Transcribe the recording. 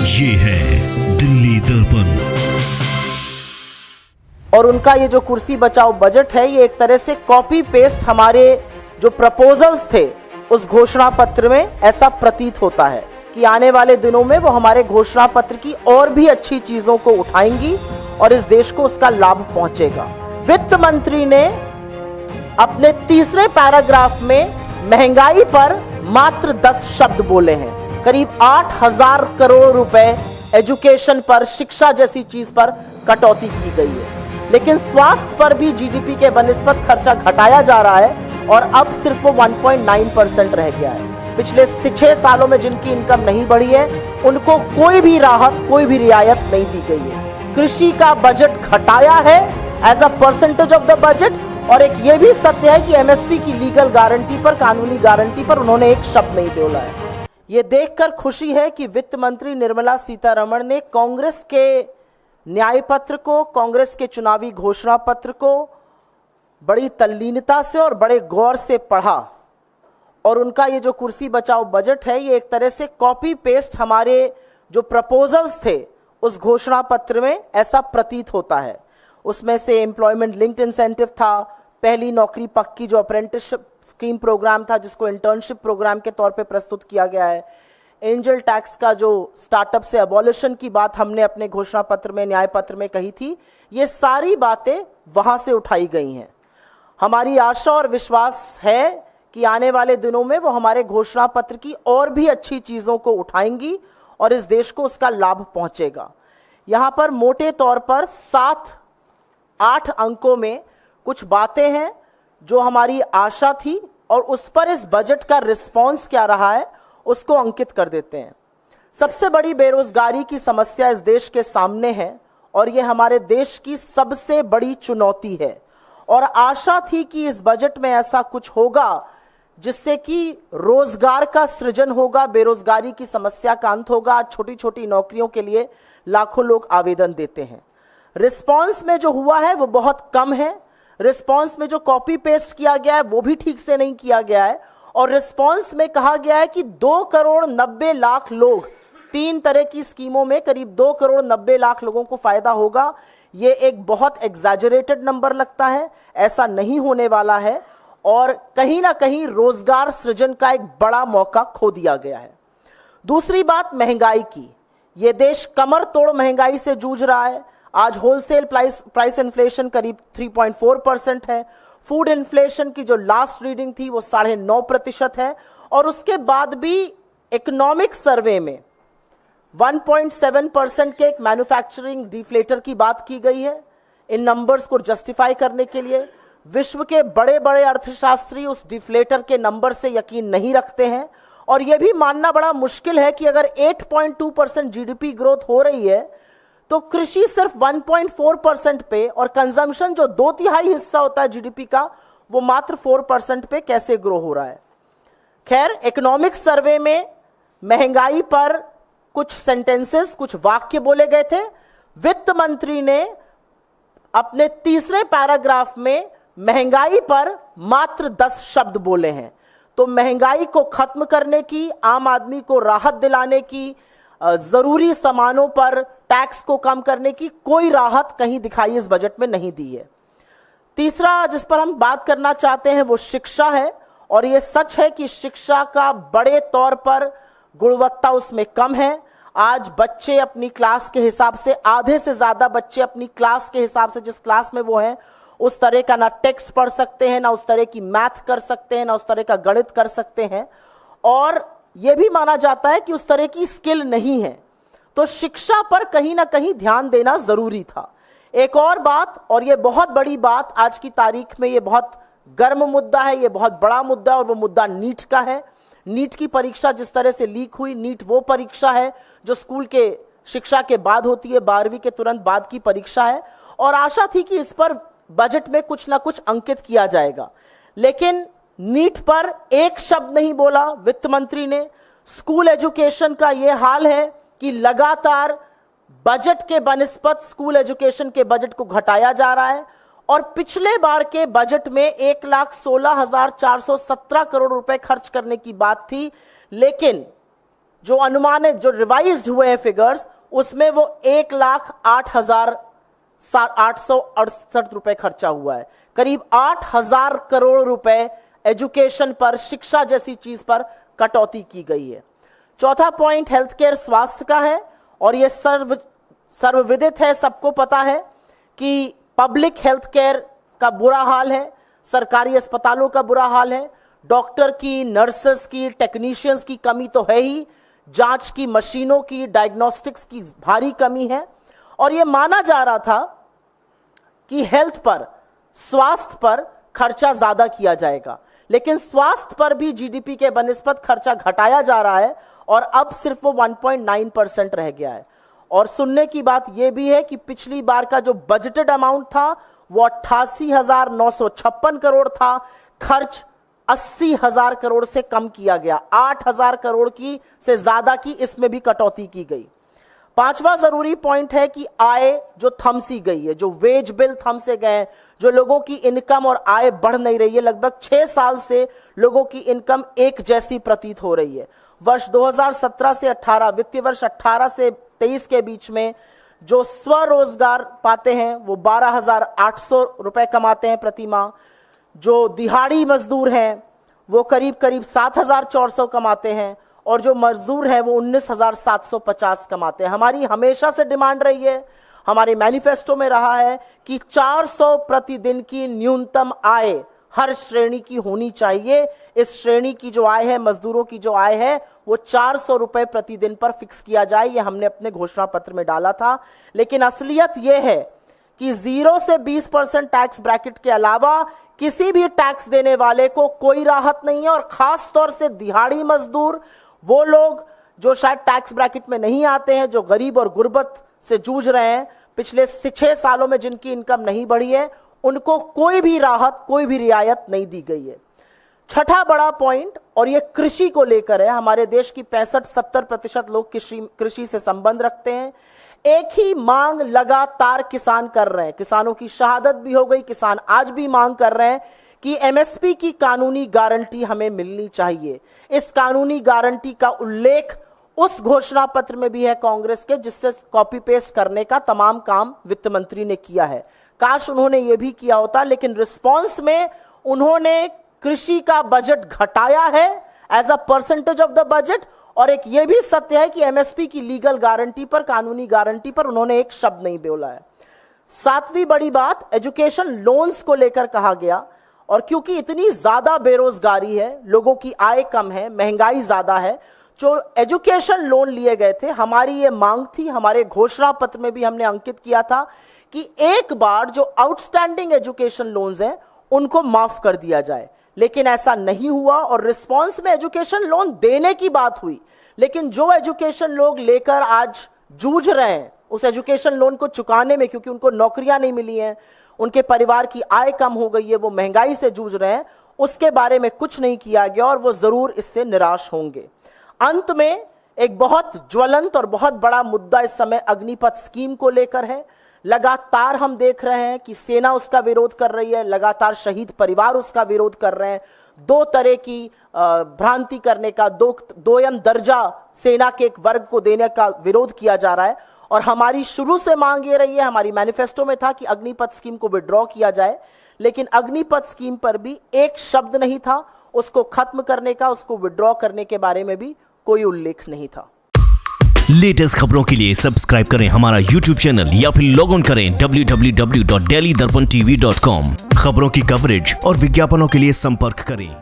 ये है दिल्ली दर्पण। और उनका ये जो कुर्सी बचाओ बजट है, ये एक तरह से कॉपी पेस्ट हमारे जो प्रपोजल्स थे उस घोषणा पत्र में ऐसा प्रतीत होता है कि आने वाले दिनों में वो हमारे घोषणा पत्र की और भी अच्छी चीजों को उठाएंगी और इस देश को उसका लाभ पहुंचेगा। वित्त मंत्री ने अपने तीसरे पैराग्राफ में महंगाई पर मात्र 10 शब्द बोले हैं। करीब 8,000 करोड़ रुपए एजुकेशन पर, शिक्षा जैसी चीज पर कटौती की गई है, लेकिन स्वास्थ्य पर भी जीडीपी के बनिस्बत खर्चा घटाया जा रहा है और अब सिर्फ वो 1.9% रह गया है। पिछले 6 सालों में जिनकी इनकम नहीं बढ़ी है उनको कोई भी राहत, कोई भी रियायत नहीं दी गई है। कृषि का बजट घटाया है as a percentage of the budget, और एक ये भी सत्य है कि एमएसपी की लीगल गारंटी पर, कानूनी गारंटी पर उन्होंने एक शब्द नहीं बोला है। ये देखकर खुशी है कि वित्त मंत्री निर्मला सीतारमण ने कांग्रेस के न्याय पत्र को, कांग्रेस के चुनावी घोषणा पत्र को बड़ी तल्लीनता से और बड़े गौर से पढ़ा। और उनका ये जो कुर्सी बचाओ बजट है, ये एक तरह से कॉपी पेस्ट हमारे जो प्रपोजल्स थे उस घोषणा पत्र में ऐसा प्रतीत होता है। उसमें से एम्प्लॉयमेंट लिंक्ड इंसेंटिव था, पहली नौकरी पक्की जो अप्रेंटिसशिप स्कीम प्रोग्राम था जिसको इंटर्नशिप प्रोग्राम के तौर पे प्रस्तुत किया गया है, एंजल टैक्स का जो स्टार्टअप से अबॉलिशन की बात हमने अपने घोषणा पत्र में, न्याय पत्र में कही थी, ये सारी बातें वहां से उठाई गई हैं। हमारी आशा और विश्वास है कि आने वाले दिनों में वो हमारे घोषणा पत्र की और भी अच्छी चीजों को उठाएंगी और इस देश को उसका लाभ पहुंचेगा। यहां पर मोटे तौर पर 7-8 अंकों में कुछ बातें हैं जो हमारी आशा थी और उस पर इस बजट का रिस्पॉन्स क्या रहा है उसको अंकित कर देते हैं। सबसे बड़ी बेरोजगारी की समस्या इस देश के सामने है और ये हमारे देश की सबसे बड़ी चुनौती है, और आशा थी कि इस बजट में ऐसा कुछ होगा जिससे कि रोजगार का सृजन होगा, बेरोजगारी की समस्या का अंत होगा। आज छोटी छोटी नौकरियों के लिए लाखों लोग आवेदन देते हैं। रिस्पॉन्स में जो हुआ है वो बहुत कम है। रिस्पॉन्स में जो कॉपी पेस्ट किया गया है वो भी ठीक से नहीं किया गया है, और रिस्पॉन्स में कहा गया है कि 2,90,00,000 लोग, 3 तरह की स्कीमों में करीब 2,90,00,000 लोगों को फायदा होगा। ये एक बहुत एग्जैजरेटेड नंबर लगता है, ऐसा नहीं होने वाला है, और कहीं ना कहीं रोजगार सृजन का एक बड़ा मौका खो दिया गया है। दूसरी बात महंगाई की, ये देश कमर तोड़ महंगाई से जूझ रहा है। आज होलसेल प्राइस इन्फ्लेशन करीब 3.4% है। फूड इन्फ्लेशन की जो लास्ट रीडिंग थी वो 9.5% है, और उसके बाद भी इकोनॉमिक सर्वे में 1.7% के एक मैन्युफैक्चरिंग डिफ्लेटर की बात की गई है। इन नंबर्स को जस्टिफाई करने के लिए विश्व के बड़े बड़े अर्थशास्त्री उस डिफ्लेटर के नंबर से यकीन नहीं रखते हैं, और यह भी मानना बड़ा मुश्किल है कि अगर 8.2% जीडीपी ग्रोथ हो रही है तो कृषि सिर्फ 1.4% पे और कंजम्पशन जो 2/3 हिस्सा होता है जीडीपी का वो मात्र 4% पे कैसे ग्रो हो रहा है। खैर, इकोनॉमिक सर्वे में महंगाई पर कुछ सेंटेंसेस, कुछ वाक्य बोले गए थे। वित्त मंत्री ने अपने तीसरे पैराग्राफ में महंगाई पर मात्र 10 शब्द बोले हैं। तो महंगाई को खत्म करने की, आम आदमी को राहत दिलाने की, जरूरी सामानों पर टैक्स को कम करने की कोई राहत कहीं दिखाई इस बजट में नहीं दी है। तीसरा जिस पर हम बात करना चाहते हैं वो शिक्षा है, और यह सच है कि शिक्षा का बड़े तौर पर गुणवत्ता उसमें कम है। आज बच्चे अपनी क्लास के हिसाब से, आधे से ज्यादा बच्चे अपनी क्लास के हिसाब से, जिस क्लास में वो हैं उस तरह का ना टेक्स्ट पढ़ सकते हैं, ना उस तरह की मैथ कर सकते हैं, ना उस तरह का गणित कर सकते हैं, और यह भी माना जाता है कि उस तरह की स्किल नहीं है। तो शिक्षा पर कहीं ना कहीं ध्यान देना जरूरी था। एक और बात, और यह बहुत बड़ी बात, आज की तारीख में यह बहुत गर्म मुद्दा है, यह बहुत बड़ा मुद्दा है, और वो मुद्दा नीट का है। नीट की परीक्षा जिस तरह से लीक हुई, नीट वो परीक्षा है जो स्कूल के शिक्षा के बाद होती है, 12वीं के तुरंत बाद की परीक्षा है, और आशा थी कि इस पर बजट में कुछ ना कुछ अंकित किया जाएगा। लेकिन नीट पर एक शब्द नहीं बोला वित्त मंत्री ने। स्कूल एजुकेशन का यह हाल है कि लगातार बजट के बनिस्बत स्कूल एजुकेशन के बजट को घटाया जा रहा है, और पिछले बार के बजट में 1,16,417 करोड़ रुपए खर्च करने की बात थी, लेकिन जो अनुमानित जो रिवाइज्ड हुए हैं फिगर्स, उसमें वो 1,08,868 रुपए खर्चा हुआ है। करीब 8,000 करोड़ रुपए एजुकेशन पर, शिक्षा जैसी चीज पर कटौती की गई है। चौथा पॉइंट हेल्थ केयर, स्वास्थ्य का है, और यह सर्वविदित है, सबको पता है कि पब्लिक हेल्थ केयर का बुरा हाल है, सरकारी अस्पतालों का बुरा हाल है, डॉक्टर की, नर्सेस की, टेक्नीशियंस की कमी तो है ही, जांच की मशीनों की, डायग्नोस्टिक्स की भारी कमी है। और यह माना जा रहा था कि हेल्थ पर, स्वास्थ्य पर खर्चा ज्यादा किया जाएगा, लेकिन स्वास्थ्य पर भी जीडीपी के बनिस्बत खर्चा घटाया जा रहा है और अब सिर्फ वो 1.9% रह गया है। और सुनने की बात यह भी है कि पिछली बार का जो बजटेड अमाउंट था वो 88,956 करोड़ था, खर्च 80,000 करोड़ से कम किया गया, 8,000 करोड़ की से ज्यादा की इसमें भी कटौती की गई। पांचवा जरूरी पॉइंट है कि आय जो थमसी गई है, जो वेज बिल थमसे गए, जो लोगों की इनकम और आय बढ़ नहीं रही है, लगभग 6 साल से लोगों की इनकम एक जैसी प्रतीत हो रही है। वर्ष 2017 से 18, वित्तीय वर्ष 18 से 23 के बीच में जो स्वरोजगार पाते हैं वो 12,800 रुपए कमाते हैं प्रति माह, जो दिहाड़ी मजदूर हैं वो करीब करीब 7,400 कमाते हैं, और जो मजदूर हैं वो 19,750 कमाते हैं। हमारी हमेशा से डिमांड रही है, हमारे मैनिफेस्टो में रहा है कि 400 प्रतिदिन की न्यूनतम आय हर श्रेणी की होनी चाहिए। इस श्रेणी की जो आय है, मजदूरों की जो आय है, वो 400 रुपए प्रतिदिन पर फिक्स किया जाए, ये हमने अपने घोषणा पत्र में डाला था। लेकिन असलियत यह है कि 0 से 20% टैक्स ब्रैकेट के अलावा किसी भी टैक्स देने वाले को कोई राहत नहीं है, और खास तौर से दिहाड़ी मजदूर, वो लोग जो शायद टैक्स ब्रैकेट में नहीं आते हैं, जो गरीब और गुर्बत से जूझ रहे हैं, पिछले 6 सालों में जिनकी इनकम नहीं बढ़ी है, उनको कोई भी राहत, कोई भी रियायत नहीं दी गई है। छठा बड़ा पॉइंट, और ये कृषि को लेकर है। हमारे देश की 65-70% लोग कृषि से संबंध रखते हैं। एक ही मांग लगातार किसान कर रहे हैं, किसानों की शहादत भी हो गई, किसान आज भी मांग कर रहे हैं कि एमएसपी की कानूनी गारंटी हमें मिलनी चाहिए। इस कानूनी गारंटी का उल्लेख उस घोषणा पत्र में भी है कांग्रेस के, जिससे कॉपी पेस्ट करने का तमाम काम वित्त मंत्री ने किया है। काश उन्होंने यह भी किया होता, लेकिन रिस्पांस में उन्होंने कृषि का बजट घटाया है as a percentage of the budget, और एक यह भी सत्य है कि एमएसपी की लीगल गारंटी पर, कानूनी गारंटी पर उन्होंने एक शब्द नहीं बोला है। सातवीं बड़ी बात, एजुकेशन लोन्स को लेकर कहा गया, और क्योंकि इतनी ज्यादा बेरोजगारी है, लोगों की आय कम है, महंगाई ज्यादा है, जो एजुकेशन लोन लिए गए थे, हमारी ये मांग थी, हमारे घोषणा पत्र में भी हमने अंकित किया था कि एक बार जो आउटस्टैंडिंग एजुकेशन लोन्स हैं उनको माफ कर दिया जाए। लेकिन ऐसा नहीं हुआ, और रिस्पांस में एजुकेशन लोन देने की बात हुई, लेकिन जो एजुकेशन लोग लेकर आज जूझ रहे हैं उस एजुकेशन लोन को चुकाने में, क्योंकि उनको नौकरियां नहीं मिली हैं, उनके परिवार की आय कम हो गई है, वो महंगाई से जूझ रहे हैं, उसके बारे में कुछ नहीं किया गया, और वो जरूर इससे निराश होंगे। अंत में एक बहुत ज्वलंत और बहुत बड़ा मुद्दा इस समय अग्निपथ स्कीम को लेकर है। लगातार हम देख रहे हैं कि सेना उसका विरोध कर रही है, लगातार शहीद परिवार उसका विरोध कर रहे हैं। दो तरह की भ्रांति करने का, दोयम दर्जा सेना के एक वर्ग को देने का विरोध किया जा रहा है, और हमारी शुरू से मांग ये रही है, हमारी मैनिफेस्टो में था कि अग्निपथ स्कीम को विड्रॉ किया जाए, लेकिन अग्निपथ स्कीम पर भी एक शब्द नहीं था, उसको खत्म करने का, उसको विड्रॉ करने के बारे में भी कोई उल्लेख नहीं था। लेटेस्ट खबरों के लिए सब्सक्राइब करें हमारा YouTube चैनल या फिर लॉग ऑन करें www.delhidarpantv.com। खबरों की कवरेज और विज्ञापनों के लिए संपर्क करें।